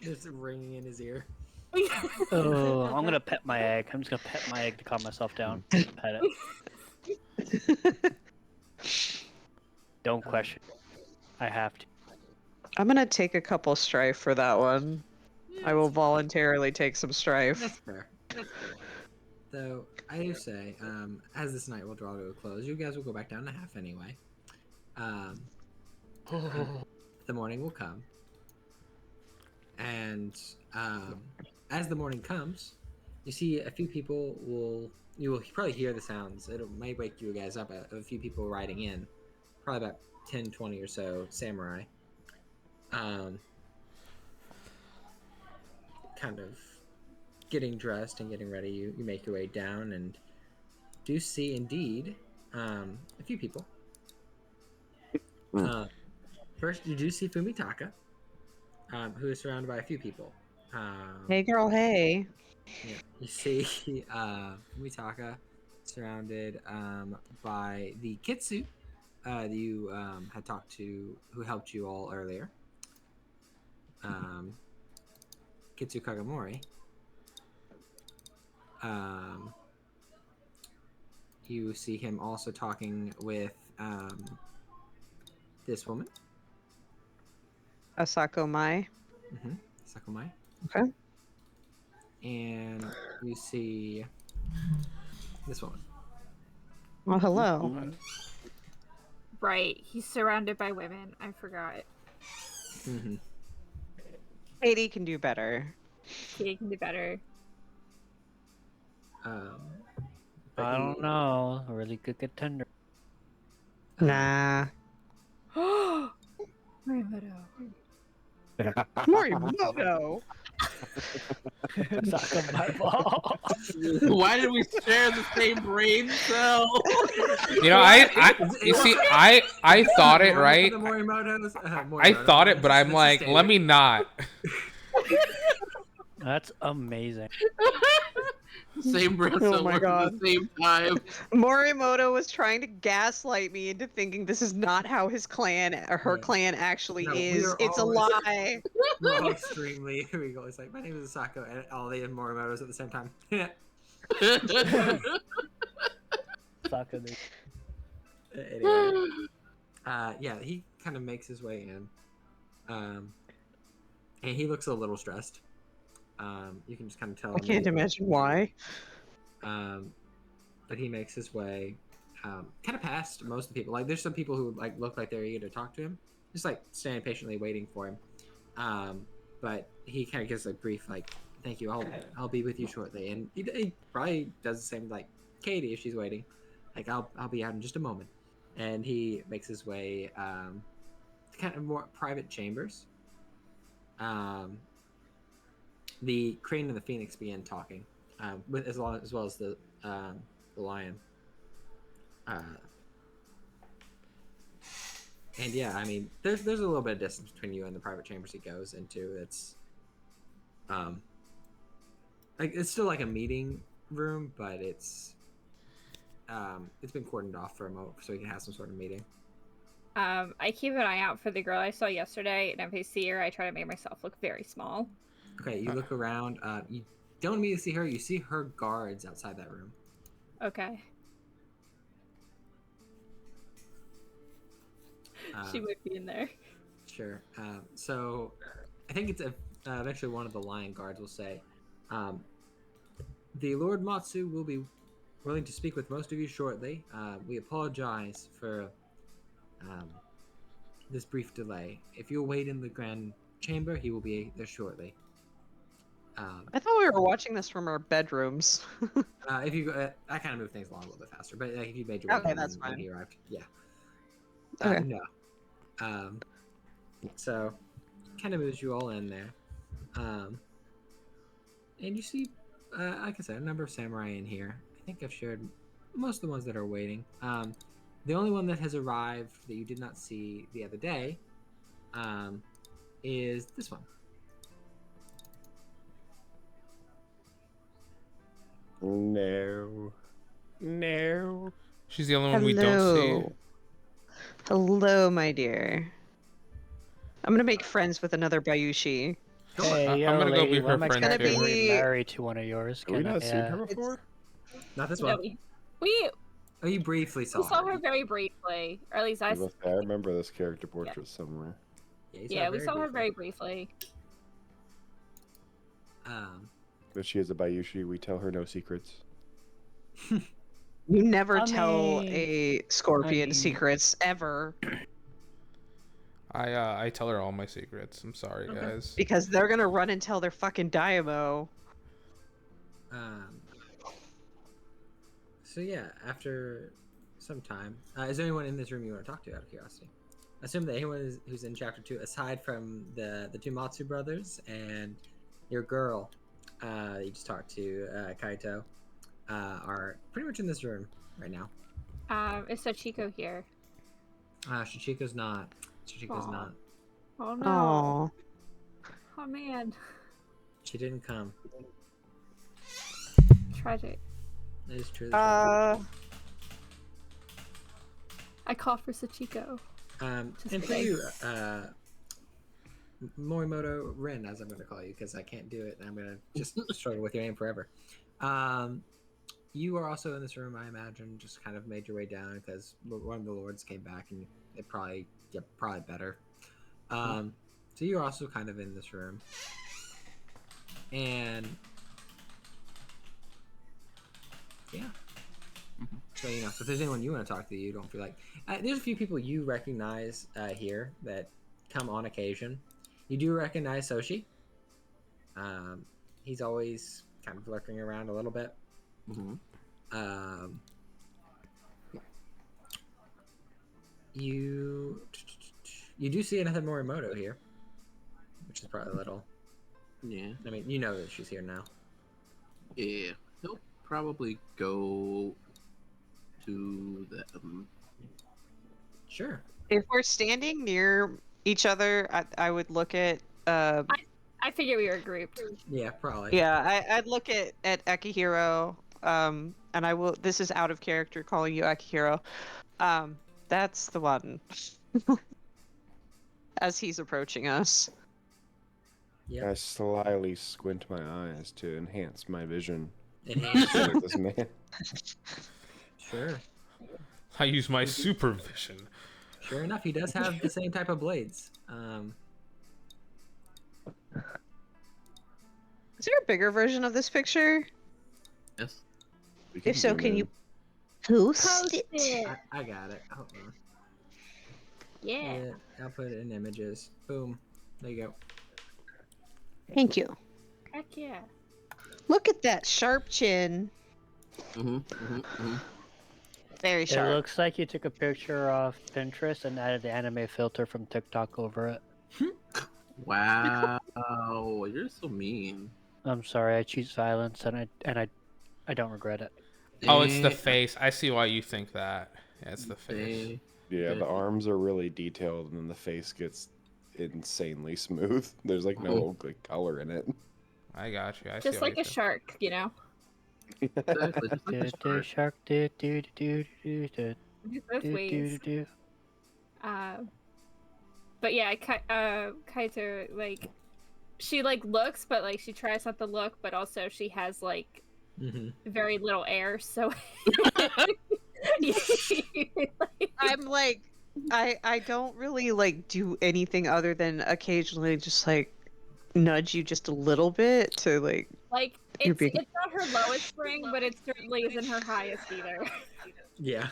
just ringing in his ear. Oh, I'm gonna pet my egg. I'm just gonna pet my egg to calm myself down. Pet it. Don't question. I have to. I'm gonna take a couple strife for that one. I will voluntarily take some strife. That's fair. So I do say, as this night will draw to a close, you guys will go back down to half anyway. The morning will come, and as the morning comes, you see a few people you will probably hear the sounds. It might wake you guys up. A few people riding in, probably about 10, 20 or so samurai. Kind of getting dressed and getting ready. You make your way down and do see indeed a few people. First, you do see Fumitaka, who is surrounded by a few people. Hey, girl, hey. Yeah, you see Fumitaka surrounded by the Kitsu that you had talked to, who helped you all earlier. Kitsu Kagamori. You see him also talking with this woman. Asako Mai. Sakomai. Okay. And you see this woman. Well, hello. Right. He's surrounded by women. I forgot. Katie can do better. He can do better. But I don't he- know. A really good contender. Nah. Morimoto. Morimoto. Suck on my ball. Why did we share the same brain cell? You know, you see, I thought it, right? The Morimotos, I Morimoto, thought it, but I'm that's like, standard. let me not. That's amazing. Same brain Oh cell my working at God. the same time. Morimoto was trying to gaslight me into thinking this is not how his clan or her Yeah. clan actually No, we is. are It's a always- lie. We're all extremely. Here we go. It's like my name is Asako, and all the Morimotos at the same time. Suck on the... Anyway, yeah, he kind of makes his way in, and he looks a little stressed. You can just kind of tell. I can't imagine why. But he makes his way, kind of past most of the people. Like, there's some people who like look like they're eager to talk to him, just like standing patiently waiting for him. But he kind of gives a brief like, "Thank you, I'll be with you shortly." And he probably does the same like Katie if she's waiting. Like, I'll be out in just a moment. And he makes his way to kind of more private chambers. The Crane and the Phoenix begin talking, as well as the lion. And yeah, I mean, there's a little bit of distance between you and the private chambers he goes into. It's like it's still like a meeting room, but it's been cordoned off for a moment so he can have some sort of meeting. I keep an eye out for the girl I saw yesterday, and if I see her, I try to make myself look very small. Okay, you look around. You don't immediately see her. You see her guards outside that room. Okay. She would be in there. Sure. So I think it's eventually one of the lion guards will say, the Lord Matsu will be willing to speak with most of you shortly. We apologize for this brief delay. If you'll wait in the Grand Chamber, he will be there shortly. I thought we were watching this from our bedrooms. If you go, I kind of move things along a little bit faster, but if you made your way Okay, in that's when fine. he arrived, yeah. Okay. No. So kind of moves you all in there, and you see, like I said, a number of samurai in here. I think I've shared most of the ones that are waiting. The only one that has arrived that you did not see the other day, is this one. No. No. She's the only one we don't see. Hello, my dear. I'm gonna make friends with another Bayushi. Hey, I'm yo, gonna go lady, be one her of my friend cats too. is Be- married to one of yours. Have we Can I, not seen her It's- before? Not this No, one. we Oh, you briefly saw saw her. her very briefly, or at least I. I remember this character portrait somewhere. Yeah, you Yeah, we saw her very briefly. briefly. But she is a Bayushi. We tell her no secrets. You never I tell mean- a scorpion mean- secrets ever I tell her all my secrets. I'm sorry, Okay. guys. because they're gonna run and tell their fucking Diamo. So yeah, after some time, is there anyone in this room you want to talk to out of curiosity? Assume that anyone who's in chapter 2, aside from the two Matsu brothers and your girl, you just talked to, Kaito, are pretty much in this room right now. Is Sachiko here? Shichiko's not. Shichiko's Aw. not. Oh no. Oh, Oh man. She didn't come. Tragic. It is truly tragic. I call for Sachiko. just And for kidding. you, Morimoto Rin, as I'm going to call you, because I can't do it, and I'm going to just struggle with your name forever. You are also in this room, I imagine, just kind of made your way down because one of the lords came back, and it probably better. So you're also kind of in this room, and yeah. So so if there's anyone you want to talk to, you don't feel like there's a few people you recognize here that come on occasion. You do recognize Soshi. He's always kind of lurking around a little bit. Mm-hmm. You do see another Morimoto here, which is probably a little. Yeah. I mean, you know that she's here now. Yeah. He'll probably go to the. Sure. if we're standing near each other, I would look at. I figured we were grouped. Yeah, probably. Yeah, I'd look at Akihiro. And I will. This is out of character, calling you Akihiro. That's the one. As he's approaching us. Yeah. I slyly squint my eyes to enhance my vision. Enhanced. Look at this man. Sure. I use my supervision. Sure enough, he does have the same type of blades. Is there a bigger version of this picture? Yes. We If so, zoom can in. you post Post it? it. I got it. Hold on. Yeah. I'll put it in images. Boom. There you go. Thank you. Heck yeah. Look at that sharp chin. Mm-hmm. Mm-hmm. Mm-hmm. Very It sharp. looks like you took a picture off Pinterest and added the anime filter from TikTok over it. Wow. You're so mean. I'm sorry, I choose silence and I don't regret it. Oh, it's the Dang. face. I see why you think that. Yeah, it's the face. Dang. Yeah, Good. the arms are really detailed, and then the face gets insanely smooth. There's like no like color in it. I got you. I Just see why like you a think- shark, you know? Exactly. Just like a shark. Shark do do do do do Both do ways. do. But yeah, Kaito, like, she, like, looks, but, like, she tries not to look, but also she has, like, Mm-hmm. very little air, so... I'm like, I don't really like do anything other than occasionally just like nudge you just a little bit to like. Like, You're it's big. not her lowest spring, but it certainly isn't her highest either. Yeah.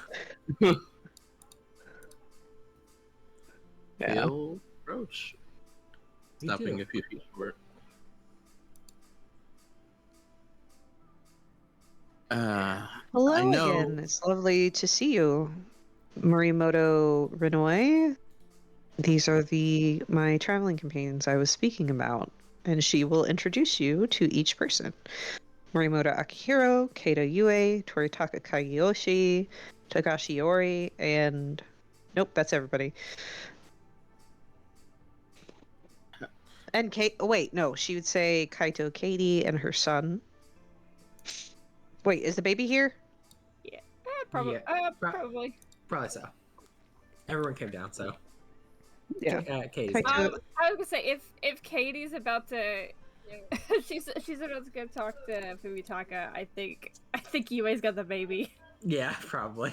He'll approach. Me Stopping too. a few feet short. Hello I know. again. It's lovely to see you, Morimoto Rinoi. These are my traveling companions I was speaking about, and she will introduce you to each person. Morimoto Akihiro, Keita Yue, Toritaka Kageyoshi, Takashi Yori, and nope, that's everybody. And wait, no, she would say Kaito Katie and her son. Wait, is the baby here? Probably. Yeah, Probably. Probably so. Everyone came down, so. Yeah. Katie's Kaito- there. I was gonna say if Katie's about to, she's about to go talk to Fumitaka. I think Yue's got the baby. Yeah, probably.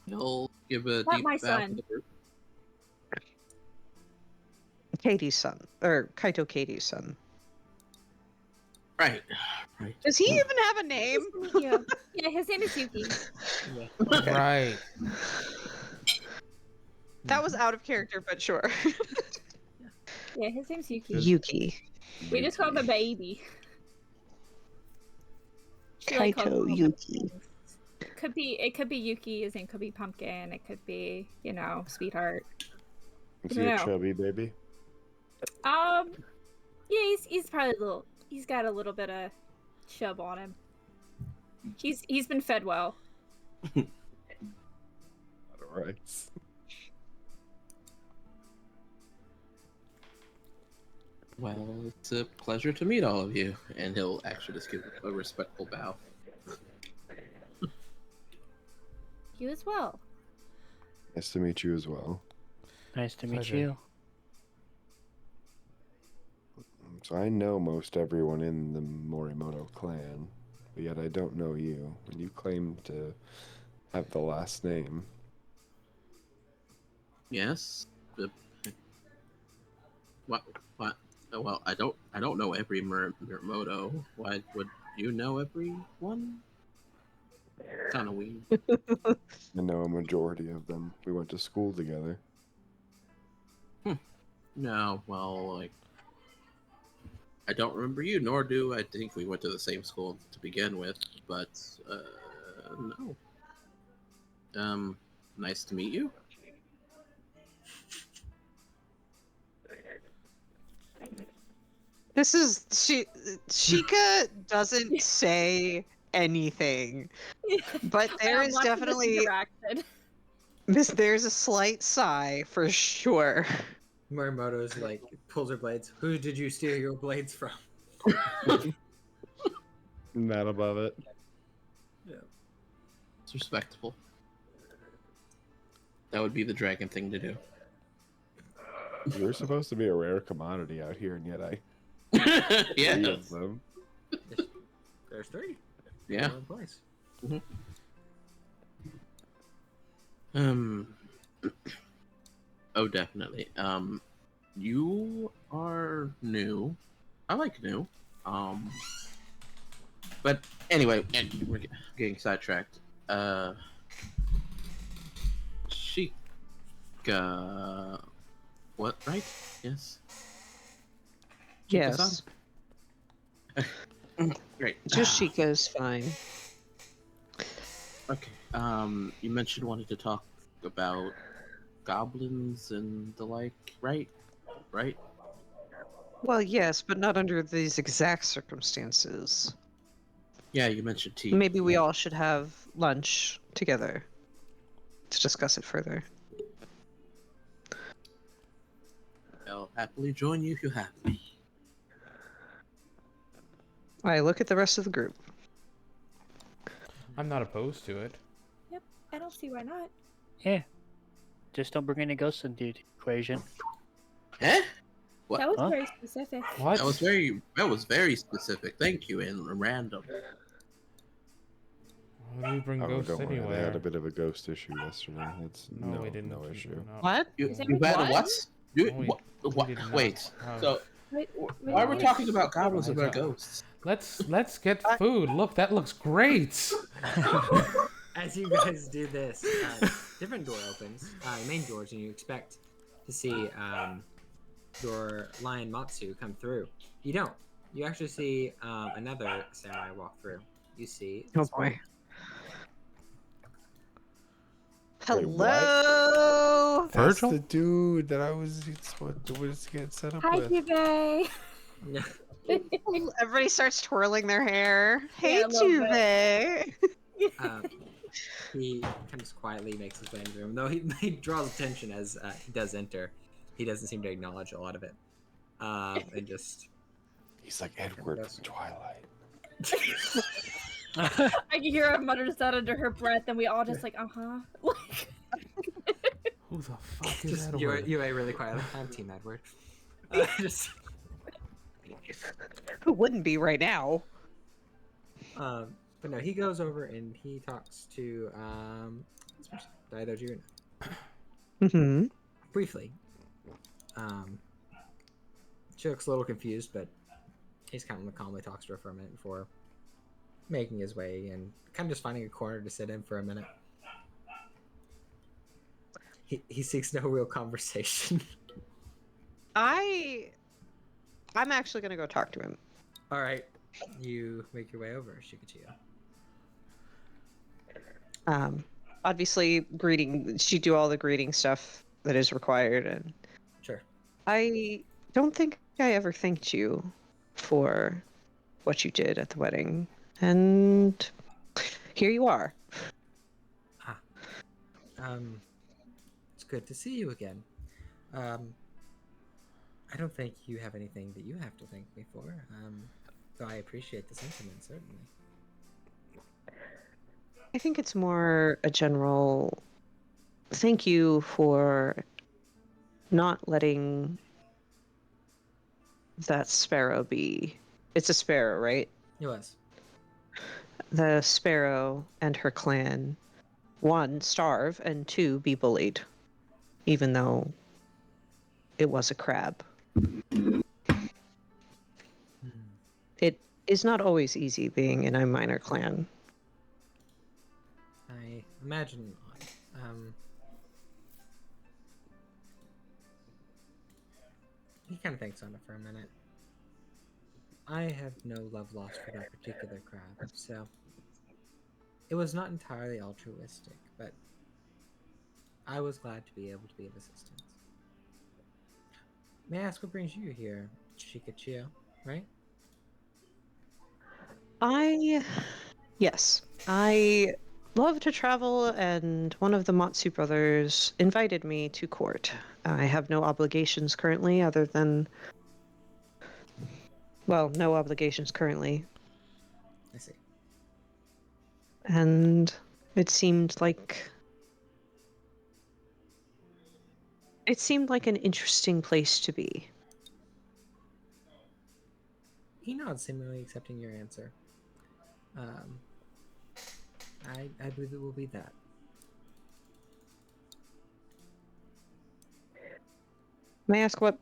He'll give a Not deep my bow son. to the group. Katie's son, or Kaito Katie's son. Right. Right. Does he even have a name? Yeah. Yeah, his name is Yuki. Yeah. Right. That was out of character, but sure. Yeah, his name's Yuki. Yuki. We just call him a baby. She, like, calls Kaito him Yuki. things. It could be Yuki, his name could be Pumpkin, it could be, Sweetheart. Is I he a know. chubby baby? Yeah, he's probably he's got a little bit of chub on him. He's been fed well. All right. Well, it's a pleasure to meet all of you. And he'll actually just give a respectful bow. You as well. Nice to meet you as well. Nice to meet Pleasure. you. So I know most everyone in the Morimoto clan, but yet I don't know you. And you claim to have the last name. Yes. What? What? Oh, well, I don't know every Murimoto. Why would you know everyone? Kind of weird. I know a majority of them. We went to school together. No, well, like, I don't remember you, nor do I think we went to the same school to begin with, but, no. Nice to meet you. This is Sheikah doesn't say anything, but there is Lots of definitely misdirected. there's a slight sigh for sure. Morimoto's like pulls her blades. Who did you steal your blades from? Not above it. It's respectable. That would be the dragon thing to do. You're supposed to be a rare commodity out here, and yet I Yeah. three of them. There's 3. Yeah. All in place. Oh, definitely. You are new. I like new. But anyway, and we're getting sidetracked. Sheikah. What? Right? Yes. Yes, Great. just Sheikah is fine. Okay. You mentioned wanting to talk about goblins and the like, right? Right? Well, yes, but not under these exact circumstances. Yeah, you mentioned tea. Maybe we all should have lunch together to discuss it further. I'll happily join you if you have me. I look at the rest of the group. I'm not opposed to it. I don't see why not. Yeah. Just don't bring any ghosts into the equation. Eh? What? That was Huh? very specific. What? That was very specific. Thank you, and random. Why would we bring Oh, ghosts don't worry. They anywhere? had a bit of a ghost issue yesterday. It's No, we didn't. no issue. No. What? You Is that had a what? what? You, No, we- what? we What? did not. Wait. Oh. So Wait, why are we wait. talking about goblins and Why about is that- ghosts? Let's get food. Look, that looks great. As you guys do this, different door opens, main doors, and you expect to see your lion Matsu come through. You don't. You actually see another samurai walk through. You see. Oh this boy. Wait, what? Hello. That's Virgil? the dude that I was supposed to get set up Hi, with. Jubei. Yeah. Everybody starts twirling their hair. Hey, Yeah, a little Juve. He comes quietly, makes his way into the room. Though he draws attention as he does enter. He doesn't seem to acknowledge a lot of it. And just He's like Edward from Twilight. I can hear her mutter that under her breath, and we all just like, Like, Who the fuck is just that? you really quietly. I'm Team Edward. Just Who wouldn't be right now? but no, he goes over and he talks to this person, Daido Juna. Mm-hmm. Briefly. She looks a little confused, but He's kind of calmly talks to her for a minute before making his way and kind of just finding a corner to sit in for a minute. He seeks no real conversation. I'm actually gonna go talk to him. All right, you make your way over, Shikachio. Obviously, she do all the greeting stuff that is required, and Sure. I don't think I ever thanked you for what you did at the wedding, and here you are. It's good to see you again. I don't think you have anything that you have to thank me for. Though I appreciate the sentiment, certainly. I think it's more a general thank you for not letting that sparrow be. It's a sparrow, right? It was. The sparrow and her clan, one, starve, and two, be bullied, even though it was a crab. It is not always easy being in a minor clan. I imagine not. He kind of thinks on it for a minute. I have no love lost for that particular crab, so it was not entirely altruistic, but I was glad to be able to be of assistance. May I ask what brings you here, Shikachio, right? Yes, I love to travel, and one of the Matsu brothers invited me to court. I have no obligations currently, other than, well, no obligations currently, I see. and it seemed like an interesting place to be. He nods, seemingly accepting your answer. I believe it will be that. May I ask what